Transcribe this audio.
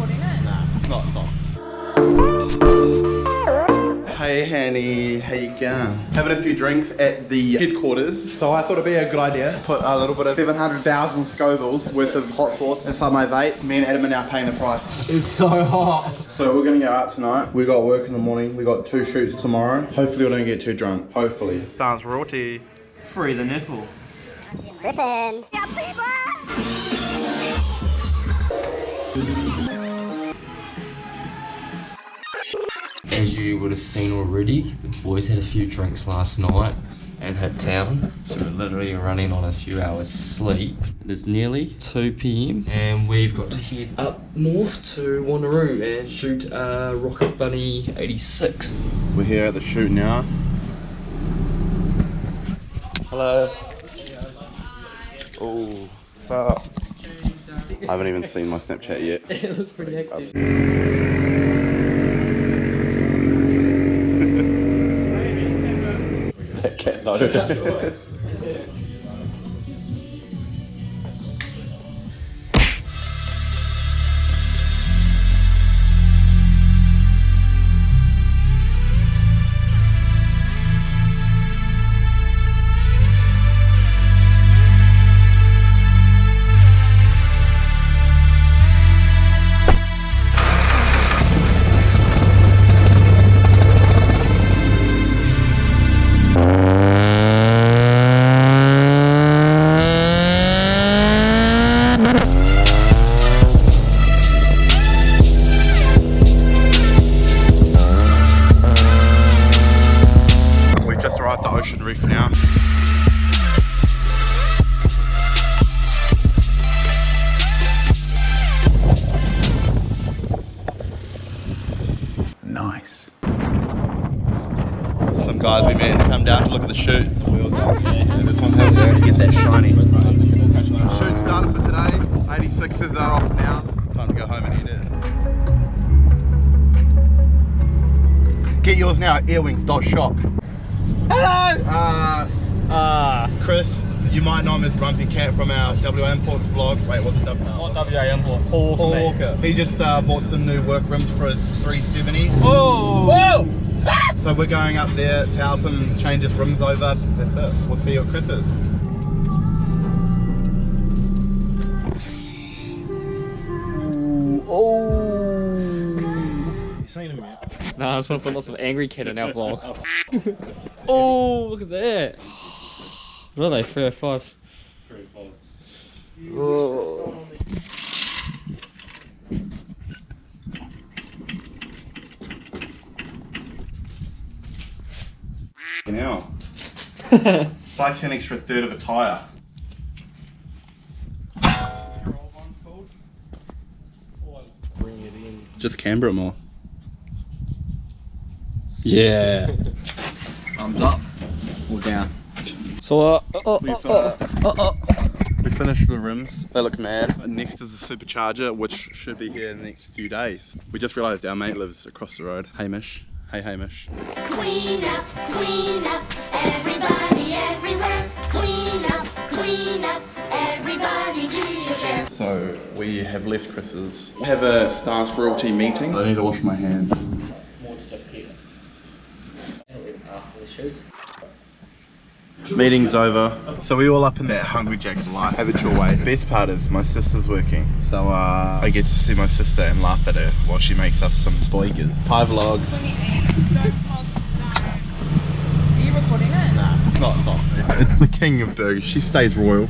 recording it? Nah, it's not. Hey Hanny, how you going? Having a few drinks at the headquarters. So I thought it'd be a good idea to put a little bit of 700,000 Scovilles worth of hot sauce inside my vape. Me and Adam are now paying the price. It's so hot. So we're gonna go out tonight. We got work in the morning. We got 2 shoots tomorrow. Hopefully we don't get too drunk. Hopefully. Stance royalty. Free the nipple. Rippin'. Yeah, As you would have seen already, the boys had a few drinks last night and hit town, so we're literally running on a few hours sleep. It is nearly 2 PM and we've got to head up north to Wanneroo and shoot Rocket Bunny 86. We're here at the shoot now. Hello. Oh, what's up? I haven't even seen my Snapchat yet. It looks pretty active. That cat though. Arrived at Ocean Reef now. Nice. Some guys we met come down to look at the shoot. And this one's home there to get that shiny. Shoot started for today. 86s are off now. Time to go home and eat it. Get yours now at earwings.shop. Hello! Chris, you might know him as Grumpy Cat from our WA Imports vlog. Wait, what's it? Not WA Imports, Paul Walker. He just bought some new work rims for his 370s. Oh! Whoa! So we're going up there to help him change his rims over. That's it. We'll see you at Chris's. Oh! You seen him yet? Nah, I just want to put lots of angry kid in our vlog. Oh, look at that. What are they, 305s? 305. Oh. Now, it's like an extra third of a tyre. Bring it in. Just camber it more. Yeah. Thumbs up or down. So, we finished the rims. They look mad. Next is the supercharger, which should be here in the next few days. We just realised our mate lives across the road. Hamish. Hey Hamish. Clean up, everybody, everywhere. Clean up, everybody, do your share. So we have left Chris's. We have a Stance royalty meeting. I need to wash my hands. More to just keep it. After the shoots. Meeting's over. So we all up in that Hungry Jack's life. Have it your way. Best part is my sister's working. So I get to see my sister and laugh at her while she makes us some boigers. Hi vlog. 28. Are you recording it? Nah, it's not. It's the king of burgers. She stays royal.